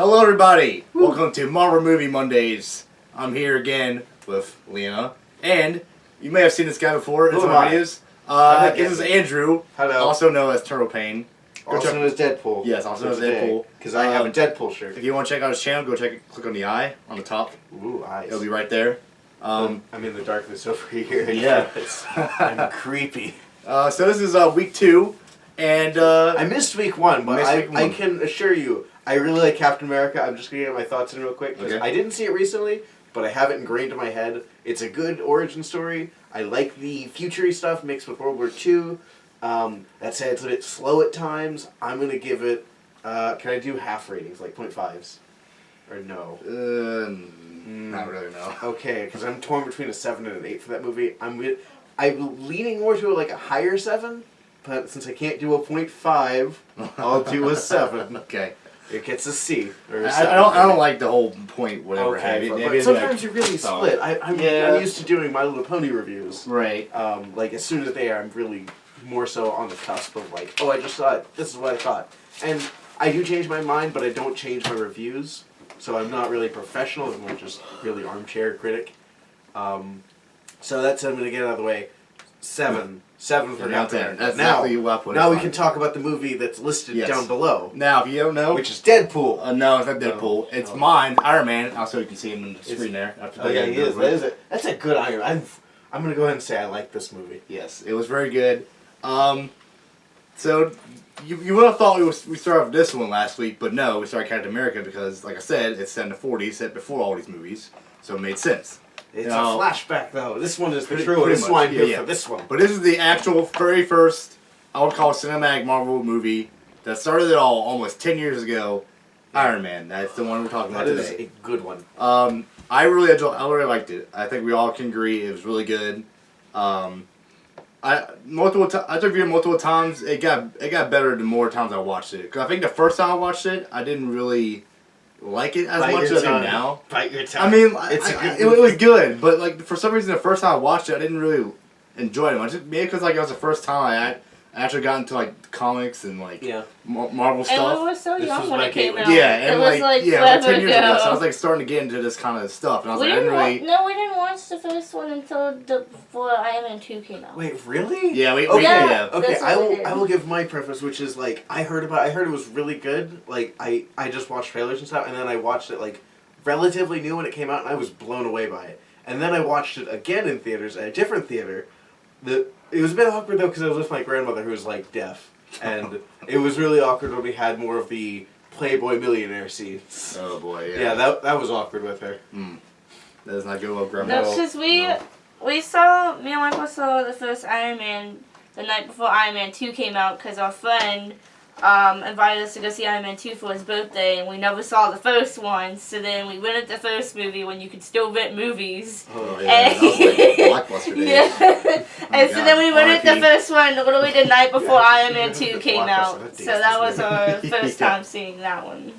Hello everybody! Woo. Welcome to Marvel Movie Mondays. I'm here again with Lena, and you may have seen this guy before in some videos. This is Andrew, hello. Also known as Turtle Pain. Also known as Deadpool. Yes, also known as Deadpool. Because I have a Deadpool shirt. If you want to check out his channel, click on the eye on the top. Ooh, eyes. It'll be right there. I'm in the darkness over here. Yeah. I'm creepy. So this is week 2, and I missed week 1, but I can assure you, I really like Captain America. I'm just going to get my thoughts in real quick, because I didn't see it recently, but I have it ingrained in my head. It's a good origin story. I like the future-y stuff mixed with World War II. That said, it's a bit slow at times. I'm going to give it, can I do half ratings, like 0.5s? Or no? Not really, no. Okay, because I'm torn between a 7 and an 8 for that movie. I'm leaning more to like a higher 7, but since I can't do a 0.5, I'll do a 7. Okay. It gets a C. Or a I don't like the whole point, whatever. Okay, but sometimes you really split. I'm used to doing My Little Pony reviews. Right. Like, as soon as they are, I'm really more so on the cusp of like, oh, I just saw it. This is what I thought. And I do change my mind, but I don't change my reviews. So I'm not really professional. I'm just really armchair critic. So that's I'm going to get out of the way. 7. 7 for now. That's exactly what I put. Now we can talk about the movie that's listed down below. Now, if you don't know, which is Deadpool. No, it's not Deadpool. It's mine, Iron Man. Also, you can see him on the screen there. Oh yeah, he is. That's a good Iron Man. I'm going to go ahead and say I like this movie. Yes, it was very good. So you would have thought we started with this one last week, but no, we started Captain America because, like I said, it's set in the 40s, set before all these movies, so it made sense. It's a flashback, though. This one is the true one. This one for this one. But this is the actual very first, I would call it cinematic Marvel movie that started it all almost 10 years ago. Iron Man. That's the one we're talking about today. That is a good one. I really liked it. I think we all can agree it was really good. I reviewed it multiple times. It got better the more times I watched it. Because I think the first time I watched it, I didn't really like it as much as I do now. Bite your tongue. I mean, it was good, but like for some reason, the first time I watched it, I didn't really enjoy it much. Maybe because like it was the first time I actually got into like comics and like Marvel stuff. And we were so young when it came out. Yeah, and it was like 10 years ago. So I was like starting to get into this kind of stuff, and I was like, we didn't watch the first one until before Iron Man 2 came out. Wait, really? Yeah, Okay, I will give my preface, which is like I heard it was really good. Like I just watched trailers and stuff, and then I watched it like relatively new when it came out, and I was blown away by it. And then I watched it again in theaters at a different theater. It was a bit awkward though because I was with my grandmother who was like deaf, and it was really awkward when we had more of the Playboy millionaire scenes. Oh boy, yeah. Yeah, that was awkward with her. That does not go well, grandma. No, because me and Michael saw the first Iron Man the night before Iron Man 2 came out because our friend invited us to go see Iron Man 2 for his birthday, and we never saw the first one, so then we rented the first movie when you could still rent movies. Oh, yeah, that was like Blockbuster days. Yeah. And so then we rented the first one literally the night before Iron Man 2 came out, so that was our first time seeing that one.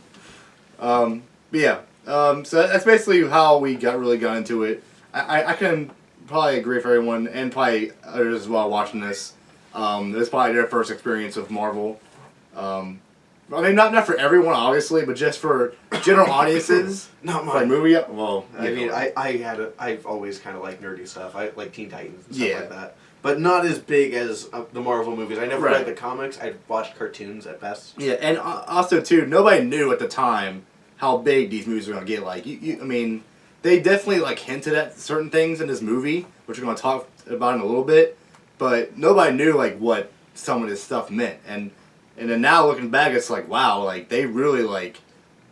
So that's basically how we really got into it. I can probably agree with everyone, and probably others as well watching this. This is probably their first experience with Marvel. I mean, not for everyone, obviously, but just for general audiences. Not mine. Like movie, well, I mean, I've always kind of liked nerdy stuff. I like Teen Titans and stuff like that, but not as big as the Marvel movies. I never read the comics. I watched cartoons at best. Yeah, and also too, nobody knew at the time how big these movies were gonna get. Like, I mean, they definitely like hinted at certain things in this movie, which we're gonna talk about in a little bit, but nobody knew like what some of this stuff meant. And then now looking back, it's like, wow, like they really like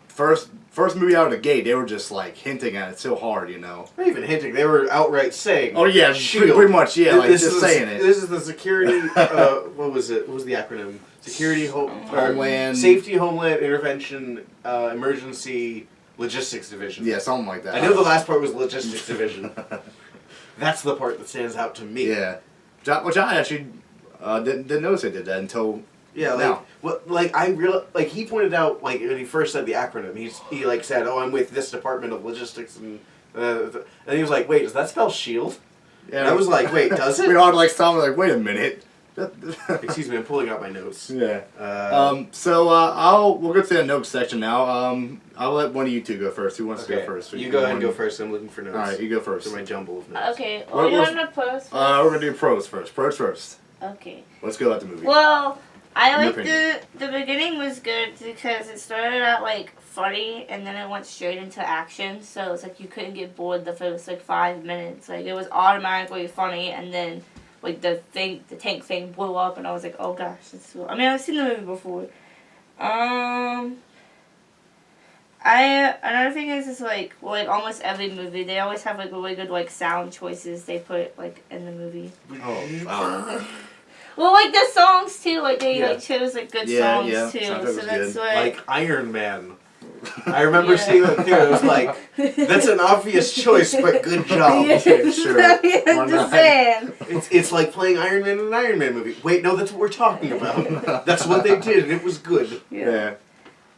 first movie out of the gate, they were just like hinting at it so hard, you know. Not even hinting; they were outright saying. Oh yeah, pretty much, yeah, like just saying it. This is the security. What was it? What was the acronym? Security, Homeland, Safety, Homeland, Intervention, Emergency, Logistics Division. Yeah, something like that. I know the last part was Logistics Division. That's the part that stands out to me. Yeah, which I actually didn't notice they did that until. Yeah, like he pointed out, like when he first said the acronym, he like said, "Oh, I'm with this department of logistics," and he was like, "Wait, does that spell shield?" Yeah, and I was like, "Wait, does it?" We all like stopped, like, "Wait a minute, Excuse me, I'm pulling out my notes. Yeah. Uh, We'll go to the notes section now. I'll let one of you two go first. Who wants to go first? You go ahead and go first. I'm looking for notes. All right, you go first. For my jumble of notes. Okay. What- Are you what's- on the post? We're gonna do pros first. Pros first. Okay. Let's go at the movie. Well, I Your like opinion. the beginning was good because it started out like funny and then it went straight into action. So it's like you couldn't get bored the first like 5 minutes. Like it was automatically funny and then like the tank thing blew up and I was like, oh gosh, it's so. I mean, I've seen the movie before. Another thing is like almost every movie they always have like really good like sound choices they put like in the movie. Oh, wow. Well, like the songs too, like they Yeah. like chose like good Yeah, songs yeah. too. Soundtrack So was that's good. what. Like Iron Man. I remember Yeah. seeing that too. It was like, that's an obvious choice, but good job. Yeah. Sure. Yeah, Why I'm just not? saying. It's like playing Iron Man in an Iron Man movie. Wait, no, that's what we're talking about. That's what they did, and it was good. Yeah.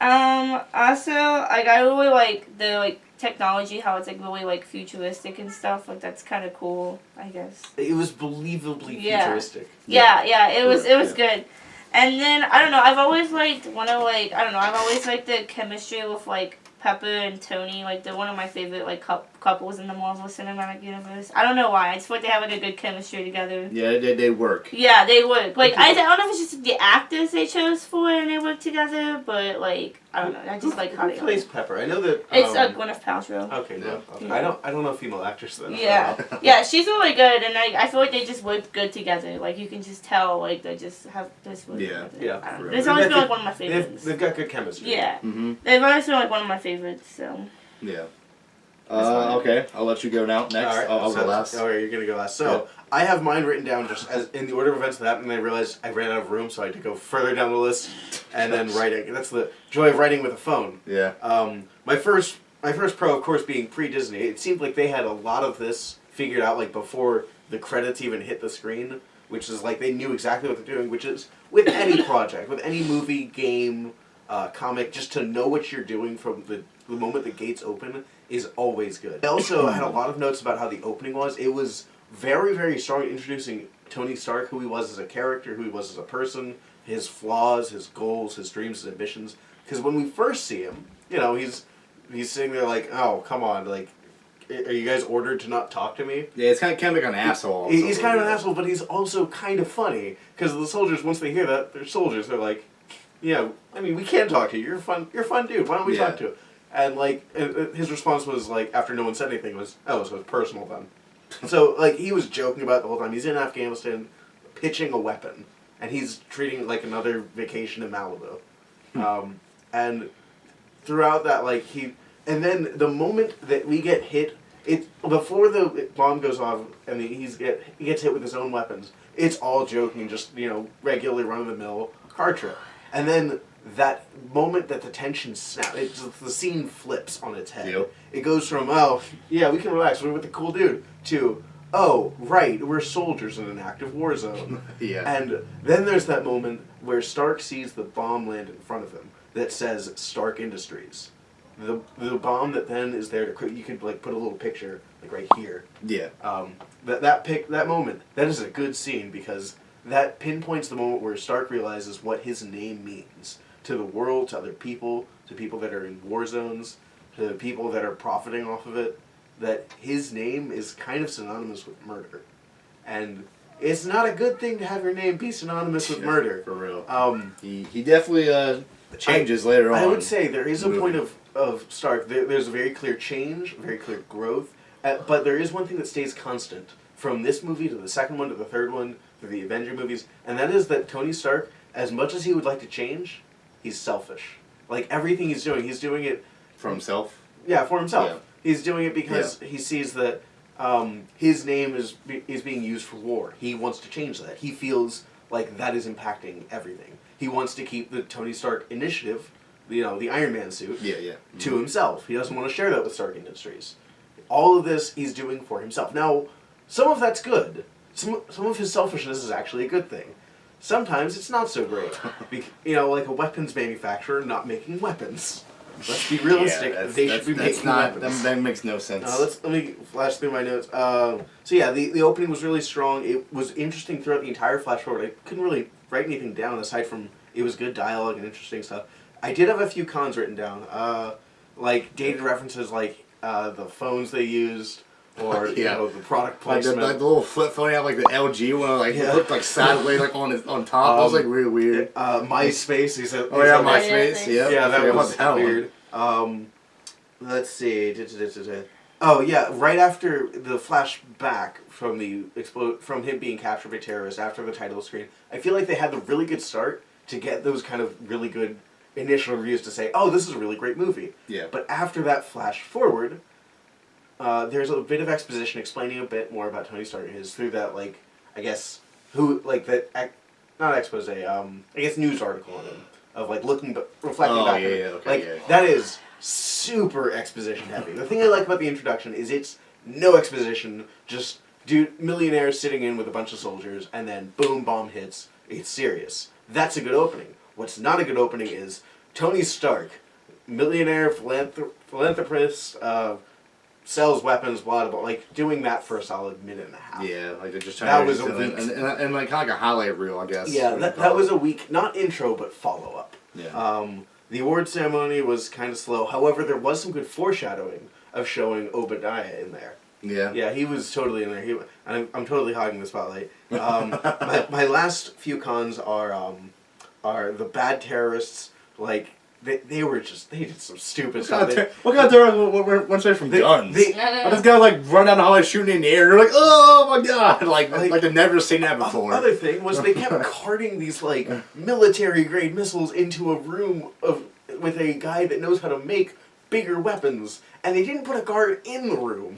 Also, like I really like the like technology, how it's like really like futuristic and stuff. Like that's kind of cool, I guess. It was believably Yeah. futuristic. Yeah, it was Yeah. good. And then I don't know, I've always liked I've always liked the chemistry with like Pepper and Tony. Like they're one of my favorite like couples in the Marvel Cinematic Universe. I don't know why. I just feel like they have like a good chemistry together. Yeah, they work. Yeah, they work. Like I don't know if it's just the actors they chose for it and they work together, but like I don't know. I just like how Who they plays work. Pepper? I know that. It's Gwyneth Paltrow. Okay, no. Yeah. Okay. Yeah. I don't know female actress then. Yeah, yeah, she's really good, and I feel like they just work good together. Like you can just tell, like they just have this work Yeah. together. Yeah, I don't for know. real. It's always been They've- like one of my favorites. They've got good chemistry. Yeah, Mm-hmm. they've always been like one of my favorites. So Yeah. That's fine. Okay, I'll let you go now. Next, All right, I'll go last. All right, you're gonna go last. So I have mine written down just as in the order of events that happened, and I realized I ran out of room, so I had to go further down the list and then writing. That's the joy of writing with a phone. Yeah. My first pro, of course, being pre-Disney. It seemed like they had a lot of this figured out, like before the credits even hit the screen, which is like they knew exactly what they're doing. Which is with any project, with any movie, game, comic, just to know what you're doing from the moment the gates open is always good. I also had a lot of notes about how the opening was. It was very, very strong, introducing Tony Stark, who he was as a character, who he was as a person, his flaws, his goals, his dreams, his ambitions. Because when we first see him, you know, he's sitting there like, oh, come on, like, are you guys ordered to not talk to me? Yeah, it's kind of like an asshole. Also. He's kind of an asshole, but he's also kind of funny. Because the soldiers, once they hear that, they're soldiers. They're like, yeah, I mean, we can talk to you. You're a fun dude. Why don't we talk to you? And like, his response was like, after no one said anything, was, oh, so it's personal then. So like, he was joking about it the whole time. He's in Afghanistan, pitching a weapon, and he's treating it like another vacation in Malibu. And throughout that, like and then the moment that we get hit, before the bomb goes off and he gets hit with his own weapons, it's all joking, just regular run of the mill car trip. And then that moment that the tension snaps, the scene flips on its head. Yep. It goes from, oh yeah, we can relax, we're with the cool dude, to, oh right, we're soldiers in an active war zone. Yeah. And then there's that moment where Stark sees the bomb land in front of him that says Stark Industries. The bomb that then is there to, you could like put a little picture like right here. Yeah. That moment, that is a good scene because that pinpoints the moment where Stark realizes what his name means to the world, to other people, to people that are in war zones, to people that are profiting off of it. That his name is kind of synonymous with murder, and it's not a good thing to have your name be synonymous with murder. For real. He definitely changes later on. I would say there is a movie. point of Stark. There's a very clear change, very clear growth, but there is one thing that stays constant from this movie to the second one to the third one to the Avenger movies, and that is that Tony Stark, as much as he would like to change, he's selfish. Like everything he's doing it for himself. Yeah, for himself. Yeah. He's doing it because he sees that his name is being used for war. He wants to change that. He feels like that is impacting everything. He wants to keep the Tony Stark initiative, the Iron Man suit, to himself. He doesn't want to share that with Stark Industries. All of this he's doing for himself. Now, some of that's good. Some of his selfishness is actually a good thing. Sometimes it's not so great. Like a weapons manufacturer not making weapons. Let's be realistic. Yeah, They should be making weapons. That makes no sense. Let me flash through my notes. So yeah, the opening was really strong. It was interesting throughout the entire flash forward. I couldn't really write anything down aside from it was good dialogue and interesting stuff. I did have a few cons written down, like dated references, like the phones they used, or you know, the product placement. Like the little flip phone, you have like the LG one, like it looked like sideways, like on top. It was like really weird. MySpace, he said. Oh yeah, MySpace. Yeah, that was weird. Let's see. Oh yeah, right after the flashback from from him being captured by terrorists after the title screen, I feel like they had the really good start to get those kind of really good initial reviews to say, oh, this is a really great movie. Yeah. But after that flash forward, there's a bit of exposition explaining a bit more about Tony Stark. Is through that, like, I guess, not expose, I guess news article on him, of like reflecting back on it. That is super exposition heavy. The thing I like about the introduction is it's no exposition, just millionaires sitting in with a bunch of soldiers, and then boom, bomb hits. It's serious. That's a good opening. What's not a good opening is Tony Stark, millionaire philanthropist, sells weapons, blah, blah, blah, like doing that for a solid minute and a half. Yeah, like they're just trying to... That was a weak... And like kind of like a highlight reel, I guess. Yeah, that was a weak, not intro, but follow-up. Yeah. The award ceremony was kind of slow. However, there was some good foreshadowing of showing Obadiah in there. Yeah. Yeah, he was totally in there. I'm totally hogging the spotlight. My last few cons are the bad terrorists. Like they did some stupid stuff. What kind of terrorists went straight from guns? This guy like run down the hallway shooting in the air. You're like, oh my god! Like they've never seen that before. Other thing was they kept carting these like military grade missiles into a room with a guy that knows how to make bigger weapons, and they didn't put a guard in the room.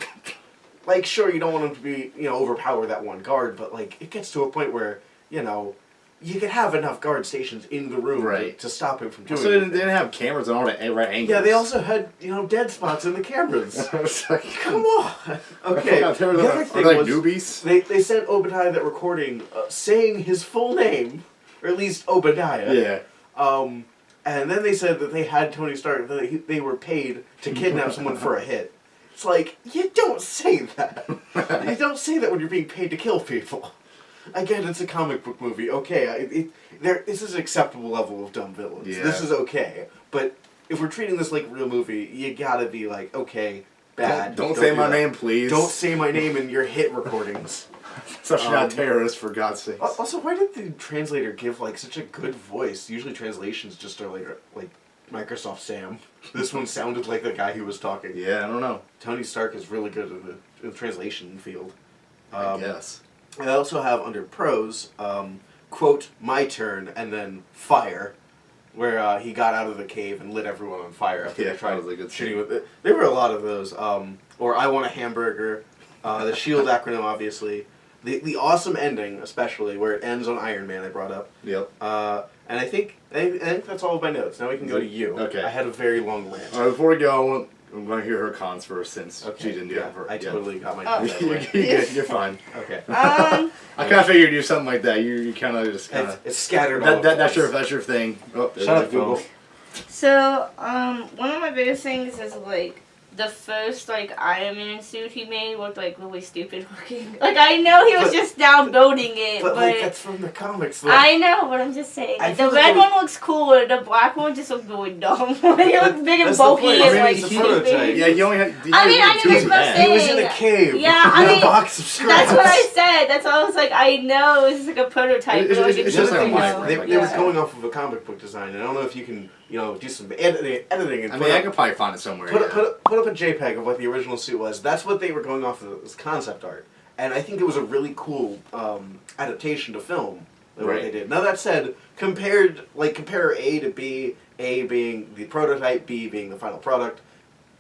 Like, sure, you don't want him to be, overpower that one guard, but, like, it gets to a point where, you could have enough guard stations in the room to stop him from doing it. So they didn't have cameras on all the right angles. Yeah, they also had, dead spots in the cameras. Come on! Okay, the other thing was, newbies? They sent Obadiah that recording saying his full name, or at least Obadiah. Yeah. And then they said that they had Tony Stark, that they were paid to kidnap someone for a hit. It's like, you don't say that. You don't say that when you're being paid to kill people. Again, it's a comic book movie. Okay, this is an acceptable level of dumb villains. Yeah. This is okay. But if we're treating this like a real movie, you gotta be like, okay, bad. Don't say my name, please. Don't say my name in your hit recordings. Especially not terrorists, for God's sake. Also, why did the translator give like such a good voice? Usually translations just are like Microsoft Sam. This one sounded like the guy who was talking. Yeah, I don't know. Tony Stark is really good in the translation field. I guess. I also have under pros, quote, my turn, and then fire, where he got out of the cave and lit everyone on fire after they tried shooting with it. There were a lot of those. Or I want a hamburger, the SHIELD acronym, obviously. The awesome ending, especially, where it ends on Iron Man, I brought up. Yep. And I think that's all of my notes. Now we can go to you. Okay. I had a very long rant. All right, before we go, I'm going to hear her cons first, since she didn't do that. I totally got my... You're fine. Okay. I kind of figured you'd do something like that. You kind of just kind of... It's scattered all that's your thing. Oh, shut up, Google. So, one of my biggest things is, like, the first, like, Iron Man suit he made looked, like, really stupid looking. Like, I know he was just downvoting it, but... like, that's from the comics, though. I know, but I'm just saying. Like, the red one looks cooler, the black one just looks really dumb. He looks big and bulky and, like, stupid. Yeah, you only had... I knew that's what I'm saying. He was in a cave. Yeah, I mean, a box of scraps. that's what I said. That's why I was like, I know it's just like a prototype. It's just like they were going off of a comic book design, and I don't know if you can... do some editing and I mean, I could probably find it somewhere. Put up a JPEG of what the original suit was. That's what they were going off of as concept art. And I think it was a really cool adaptation to film, what they did. Now that said, compare A to B, A being the prototype, B being the final product,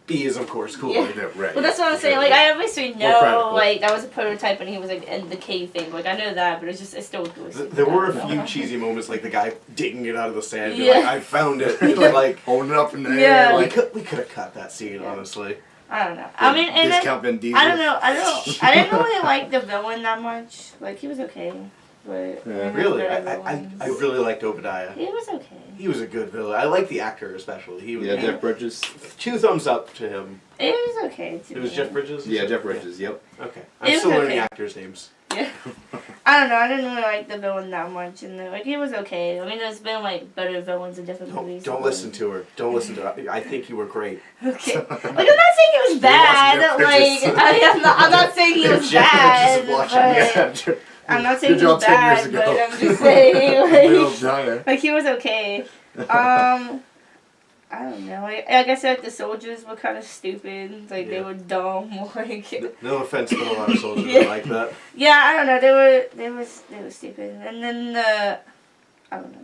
B is of course cool. Yeah. Right. Well, that's what I'm saying. Like, I obviously know, like, that was a prototype and he was, like, in the cave thing. Like, I know that, but it still was. There were a few cheesy moments, like the guy digging it out of the sand. Yeah. Like, I found it. Like, holding it up in the air. Yeah. We could have cut that scene, honestly. I don't know. I mean, and discount Vin Diesel. I don't know. I didn't really like the villain that much. Like, he was okay. But Yeah. Really, better I villains. really liked Obadiah. He was okay. He was a good villain. I like the actor especially. He was Yeah, Jeff Bridges. 2 thumbs up to him. It was okay. To It was me. Jeff Bridges. Yeah, Jeff Bridges. Yep. Okay, It I'm was still learning okay. actors' names. Yeah. I don't know. I didn't really like the villain that much, and like he was okay. I mean, there's been like better villains in different movies. Don't listen to her. Don't listen to her. I think you were great. Okay. Like I'm not saying it was bad. Jeff Like Bridges. I'm not saying he was Jeff bad. Bridges is watching. But I'm not saying Good he was job 10 bad. years But ago. I'm just saying Bill like, Dyer. like he was okay. I don't know. Like I said, the soldiers were kind of stupid. Like they Yeah. were dumb. Like No offense to a lot of soldiers Yeah. that like that. yeah, I don't know. They were stupid. And then I don't know.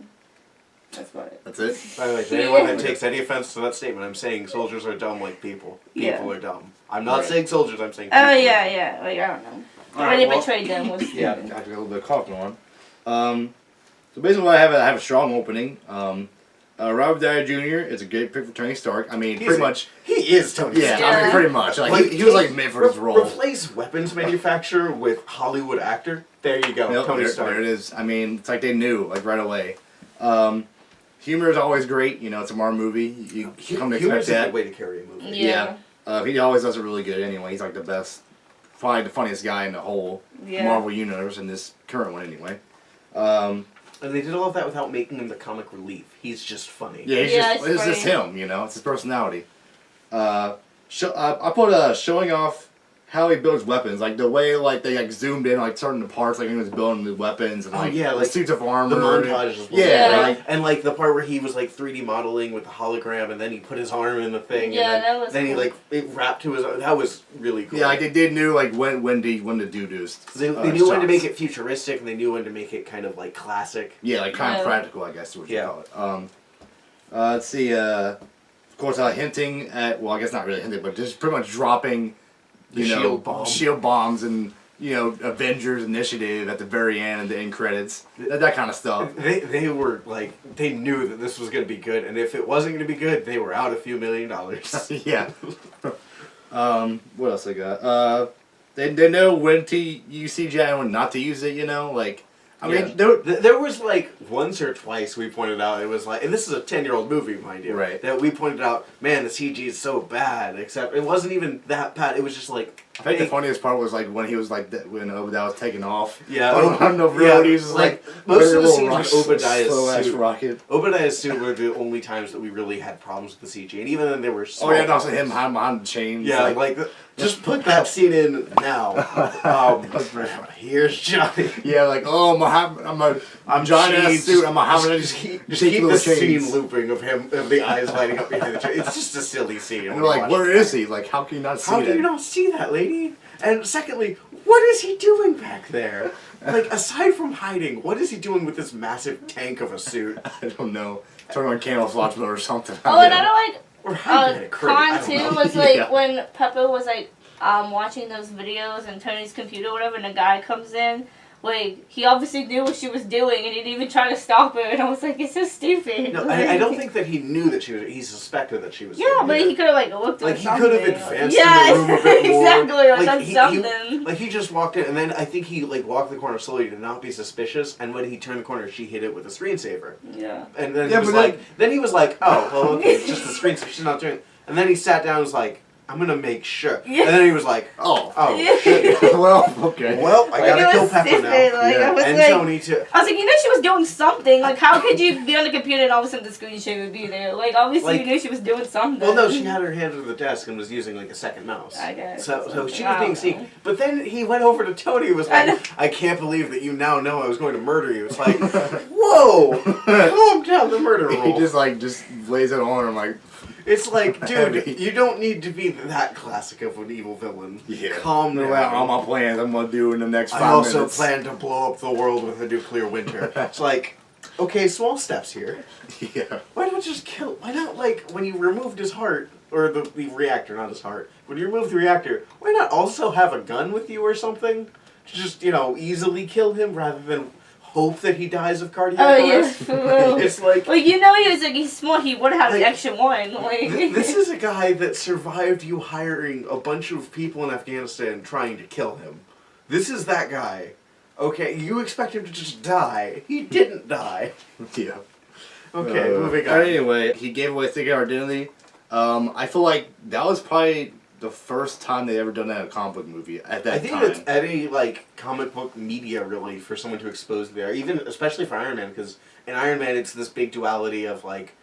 That's about it. That's it. By the way, to anyone that takes any offense to that statement, I'm saying soldiers are dumb like people. Yeah. People are dumb. I'm not Right. saying soldiers, I'm saying people. Oh are yeah, dumb. yeah. Like I don't know. The Alright, way they well- betrayed them was stupid. Yeah, I got a little bit of cough going on. So basically, I have a strong opening. Robert Downey Jr. is a great pick for Tony Stark. I mean, pretty much. He is Tony Yeah, Stark. I mean, pretty much. Like, he was like made for this role. Replace weapons manufacturer with Hollywood actor. There you go, Yep, Tony there, Stark. there it is. I mean, it's like they knew like right away. Humor is always great. You know, it's a Marvel movie. You come to Humor's expect a that. good way to carry a movie. Yeah. He always does it really good. Anyway, he's like the best, probably the funniest guy in the whole Yeah. Marvel universe in this current one. Anyway. And they did all of that without making him the comic relief. He's just funny. Yeah, he's Yeah, just, it's it's just funny. him, you know, it's his personality. I put showing off how he builds weapons, like the way like they like zoomed in like certain parts, like when he was building the weapons and Oh, like yeah, the like, suits of armor. The montages. was Yeah, Yeah. like and like the part where he was like 3D modeling with the hologram, and then he put his arm in the thing. Yeah, and then, that was then he cool. like it wrapped to his. That was really cool. yeah, like they knew like when to do this. They knew when to shots. make it futuristic, and they knew when to make it kind of like classic. Yeah, like kind of Yeah. practical, I guess is what you Yeah. call it. Let's see. Of course, hinting at I guess not really hinting, but just pretty much dropping, The you know, shield bomb. shield bombs and Avengers Initiative at the very end, the end credits, that kind of stuff. They were like they knew that this was going to be good, and if it wasn't going to be good, they were out a few $1 million. Yeah. What else I got? They know when to use CGI and when not to use it. You know, like I mean, there was like once or twice we pointed out it was like, and this is a 10-year-old movie, mind you, Right. that we pointed out, man, the CG is so bad. Except it wasn't even that bad. It was just like I think the funniest part was like when he was like when Obadiah was taking off. Yeah, on the road, he was just like most of the little scenes with Obadiah's slow-ass suit. rocket. Obadiah's suit were the only times that we really had problems with the CG, and even then they were. Oh yeah, and also problems. him behind the chains. Yeah, like just put that scene in now. Here's Johnny. yeah, like oh I'm giant ass chained. suit. I'm a having Just keep shaky the little scene chains. looping of him, of the eyes lighting up behind the chain. It's just a silly scene. And we're like, where is he? Like, how can you not see How that? do you not see that, lady? And secondly, what is he doing back there? Like, aside from hiding, what is he doing with this massive tank of a suit? I don't know. Turn on camouflage mode or something. Oh, and I don't like Or hiding at a crate? I con don't too know. was like Yeah. when Peppa was like watching those videos and Tony's computer or whatever, and a guy comes in. Like, he obviously knew what she was doing, and he didn't even try to stop her, and I was like, it's so stupid. No, Like, I don't think that he knew that she was. He suspected that she was. Yeah, doing but it. he could have, like, looked Like at he something. could have advanced Yeah, in the room a bit more. exactly, or done he, something. like he just walked in, and then I think he like walked the corner slowly to not be suspicious. And when he turned the corner, she hit it with a screensaver. Yeah. And then Yeah, he was but like, then he was like, oh, well, okay, it's just the screensaver. She's not doing it. And then he sat down and was like, I'm gonna make sure. Yeah. And then he was like, Oh. Yeah. shit. well, okay. Well, I Like, gotta it kill was Pepper stupid, now. like, Yeah. I was And like, Tony too. I was like, you knew she was doing something. Like, how could you be on the computer and all of a sudden the screenshot would be there? Like, obviously Like- you knew she was doing something. Well, no, she had her hand under the desk and was using like a second mouse. I guess. So she I was being don't sneaky. know. But then he went over to Tony and was I know. like, I can't believe that you now know I was going to murder you. It's like, whoa, calm down the murder roll. He just lays it on him like, It's like, dude, Heavy. you don't need to be that classic of an evil villain. yeah. Calm No down. matter all my plans I'm gonna do in the next 5 I also minutes. plan to blow up the world with a nuclear winter. It's like, okay, small steps here. Yeah. Why not just kill? Why not, like, when you removed his heart, or the reactor, not his heart, when you removed the reactor, why not also have a gun with you or something? To just, easily kill him rather than hope that he dies of cardiac Oh, yeah, arrest? for real. It's like, Like, you know he was like, he's smart, he would have had Like, the extra one. Like, this is a guy that survived you hiring a bunch of people in Afghanistan trying to kill him. This is that guy. Okay, you expect him to just die. He didn't die. Yeah. Okay, moving on. But anyway, he gave away secret identity. I feel like that was probably the first time they ever done that in a comic book movie at that I think time. that's any like comic book media really for someone to expose there, even especially for Iron Man, because in Iron Man it's this big duality of like,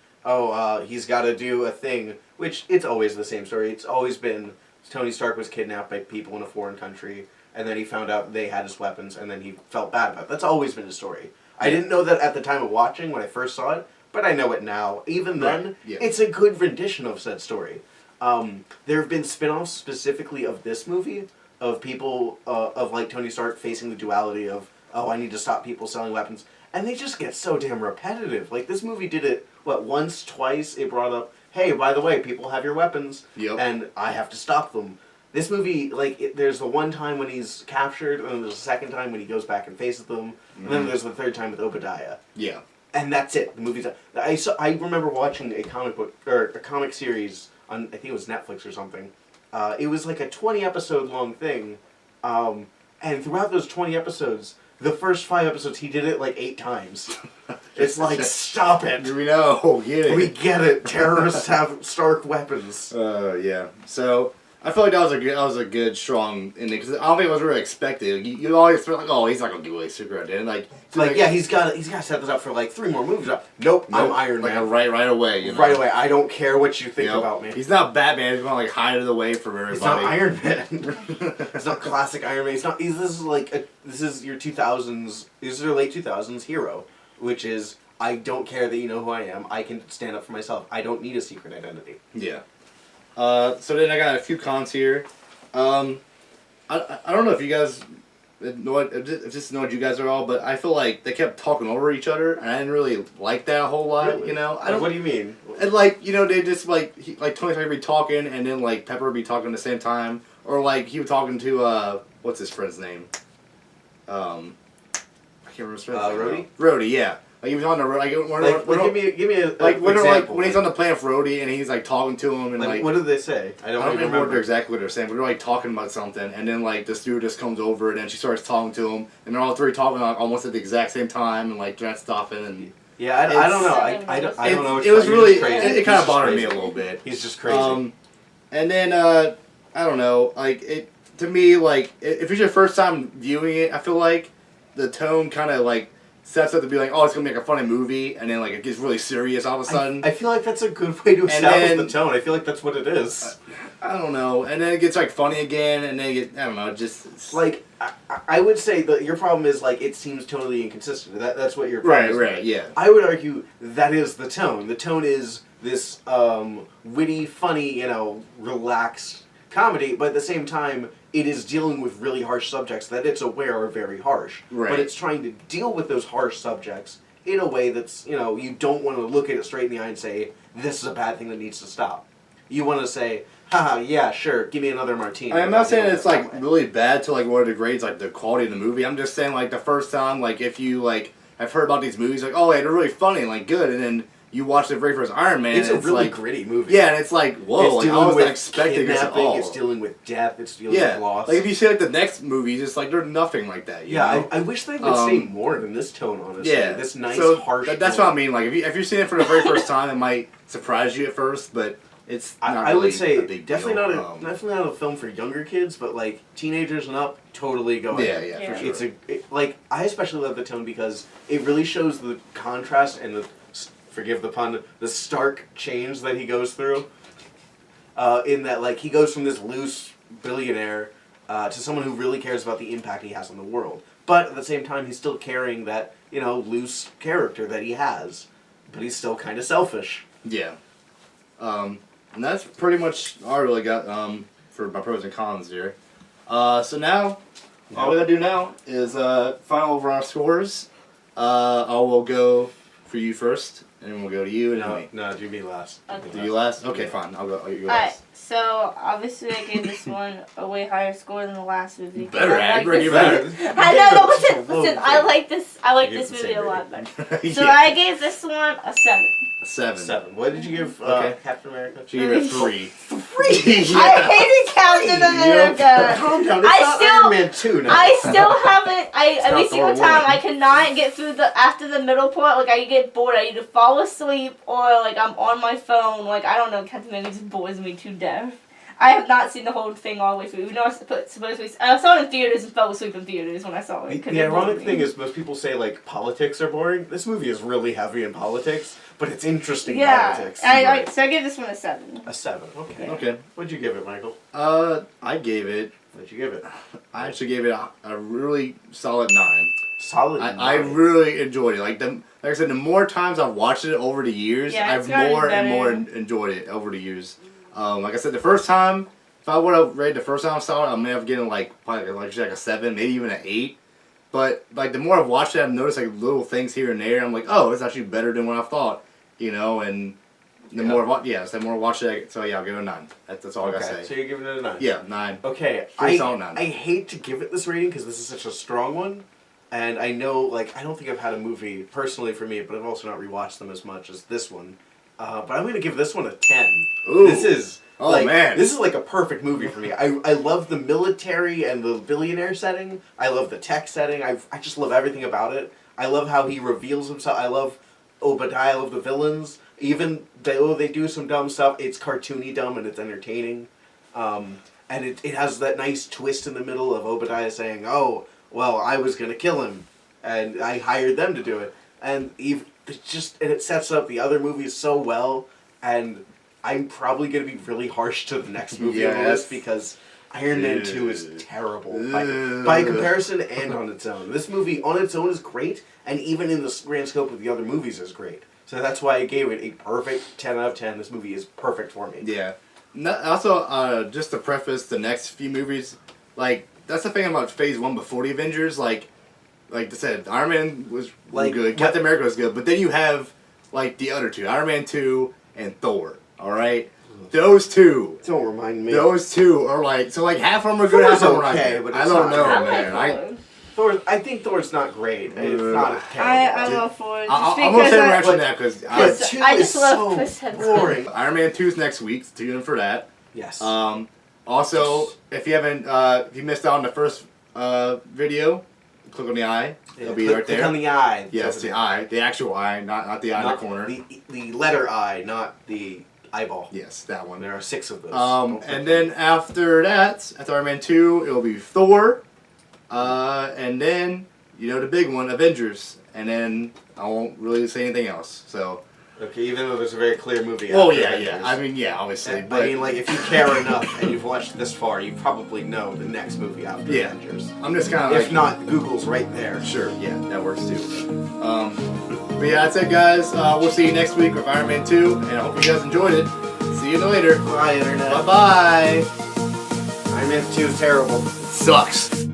he's got to do a thing, which it's always the same story. It's always been Tony Stark was kidnapped by people in a foreign country, and then he found out they had his weapons, and then he felt bad about it. That's always been his story. I didn't know that at the time of watching when I first saw it, but I know it now. Even then, it's a good rendition of said story. There have been spin-offs specifically of this movie, of people, of like Tony Stark facing the duality of, I need to stop people selling weapons. And they just get so damn repetitive. Like, this movie did it, once, twice, it brought up, hey, by the way, people have your weapons, and I have to stop them. This movie, there's the one time when he's captured, and then there's the second time when he goes back and faces them, and then there's the third time with Obadiah. Yeah. And that's it. The movie's done. I remember watching a comic book, or a comic series on, I think it was Netflix or something. It was like a 20-episode long thing, and throughout those 20 episodes, the first 5 episodes, he did it like 8 times. It's like, stop it! We know, get it. We get it. Terrorists have Stark weapons. Yeah. So I feel like that was a good strong ending because I don't think it was really expected. You always feel like, he's not gonna give away secret identity. He's got to set this up for like 3 more movies. Nope, I'm Iron Man. Right away. You know? Right away. I don't care what you think about me. He's not Batman. He's gonna hide it away from everybody. He's not Iron Man. It's not classic Iron Man. This is your 2000s. This is your late 2000s hero, which is I don't care that you know who I am. I can stand up for myself. I don't need a secret identity. Yeah. So then I got a few cons here. I don't know if you guys know what you guys are all, but I feel like they kept talking over each other, and I didn't really like that a whole lot. Really? You know, What do you mean? And they just Tony Stark would be talking, and then Pepper would be talking at the same time, or he was talking to what's his friend's name? I can't remember his friend's name. Rhodey? Rhodey, yeah. He was on the road. Give me a when when he's on the plane with Rhodey and he's talking to him and what did they say? I don't remember exactly what they're saying, but they're talking about something, and then the stewardess comes over and then she starts talking to him, and they're all three talking almost at the exact same time, and they're not stopping. And yeah, I don't know. I don't know. It was really it kind of bothered me a little bit. He's just crazy. And then I don't know. To me, if it's your first time viewing it, I feel like the tone kind of sets up to be it's gonna be a funny movie, and then it gets really serious all of a sudden. I feel like that's a good way to establish the tone. I feel like that's what it is. I don't know, and then it gets funny again, and then I don't know, just I would say that your problem is it seems totally inconsistent. That's what your problem is. Right, yeah. I would argue that is the tone. The tone is this witty, funny, relaxed comedy, but at the same time, it is dealing with really harsh subjects that it's aware are very harsh. Right. But it's trying to deal with those harsh subjects in a way that's, you don't want to look at it straight in the eye and say, this is a bad thing that needs to stop. You want to say, haha, yeah, sure, give me another martini. I'm not saying it's really bad to what it degrades the quality of the movie. I'm just saying the first time, if you I've heard about these movies, they're really funny and good, and then you watch the very first Iron Man. It's a really gritty movie. Yeah, and it's whoa, I was not expecting this at all. It's dealing with death. It's dealing with loss. If you see the next movie, just there's nothing like that. You know? I wish they would say more than this tone. Honestly, this nice harsh. That's tone. what I mean. If you're seeing it for the very first time, it might surprise you at first, but it's not I really would say a big definitely deal. definitely not a film for younger kids, but teenagers and up, totally go ahead. Yeah, for sure. It's I especially love the tone because it really shows the contrast and the. Forgive the pun, the stark change that he goes through. In that, he goes from this loose billionaire to someone who really cares about the impact he has on the world. But at the same time, he's still carrying that, loose character that he has. But he's still kind of selfish. Yeah. And that's pretty much all I really got for my pros and cons here. So now, all we gotta do now is final over our scores. I will go for you first. And then we'll go to you and then me. No, do me last. Okay. Do you last? Okay, fine. I'll go. You go Alright, last. so obviously I gave this one a way higher score than the last movie. Better, I Amber. You better. better. I know, but listen. I like this movie a lot better. So I gave this one a 7. 7. 7. What did you give Captain America? She gave it a 3. 3? I hated Captain America. Calm down. It's not Iron Man 2 now. I still haven't. Every not single Thor time 1. I cannot get through after the middle part. Like I get bored. I either fall asleep or like I'm on my phone. Like I don't know. Captain America just bores me to death. I have not seen the whole thing all the way through. Even though I saw it in theaters and fell asleep in theaters when I saw it. The ironic thing is, most people say like politics are boring. This movie is really heavy in politics, but it's interesting politics. So I give this one a 7. A 7. Okay. Okay. What'd you give it, Michael? I gave it. What'd you give it? I actually gave it a really solid 9. Solid. I really enjoyed it. Like I said, the more times I've watched it over the years, I've more and more enjoyed it over the years. Like I said, the first time, if I would have rated the first time I saw it, I may have given probably like a 7, maybe even an 8. But like the more I've watched it, I've noticed like little things here and there. I'm like, oh, it's actually better than what I thought, And the more I watch it, so yeah, I'll give it a 9. That's all I gotta say. So you're giving it a 9. Yeah, 9. Okay, solid 9. I hate to give it this rating because this is such a strong one, and I know like I don't think I've had a movie personally for me, but I've also not rewatched them as much as this one. But I'm gonna give this one a 10. Ooh. This is. Man. This is like a perfect movie for me. I love the military and the billionaire setting. I love the tech setting. I just love everything about it. I love how he reveals himself. I love Obadiah. I love the villains. Even though they do some dumb stuff, it's cartoony dumb and it's entertaining. And it has that nice twist in the middle of Obadiah saying, oh, well, I was going to kill him. And I hired them to do it. And it sets up the other movies so well. And I'm probably going to be really harsh to the next movie on the list because Iron Man 2 is terrible by comparison and on its own. This movie on its own is great, and even in the grand scope of the other movies is great. So that's why I gave it a perfect 10 out of 10. This movie is perfect for me. Yeah. Also, just to preface the next few movies, like that's the thing about Phase 1 before the Avengers. Like I said, Iron Man was good, Captain America was good, but then you have like the other two, Iron Man 2 and Thor. All right, those two. Don't remind me. Those two are like half of them are good, half of them are okay, but I don't know, man. I think Thor's not great. It's not terrible. I'm all for it. I'm gonna say reaction that because I just love Chris Hemsworth. boring. Iron Man 2 is next week. So tune in for that. Yes. Also, if you haven't, if you missed out on the first video, click on the eye. It'll be right there. Click on the eye. Yes, the eye, the actual eye, not the eye in the corner. The letter I, not the eyeball. Yes, that one. There are 6 of those. And then after that, after Iron Man 2, it'll be Thor. And then, the big one, Avengers. And then I won't really say anything else. So. Okay, even though there's a very clear movie. Oh, yeah. I mean, yeah, obviously. But I mean, like, if you care enough and you've watched this far, you probably know the next movie after Avengers. I'm just kind of If not, Google's right there. Sure, yeah, that works too. But yeah, that's it, guys. We'll see you next week with Iron Man 2, and I hope you guys enjoyed it. See you later. Bye, Internet. Bye-bye. Iron Man 2 is terrible. Sucks.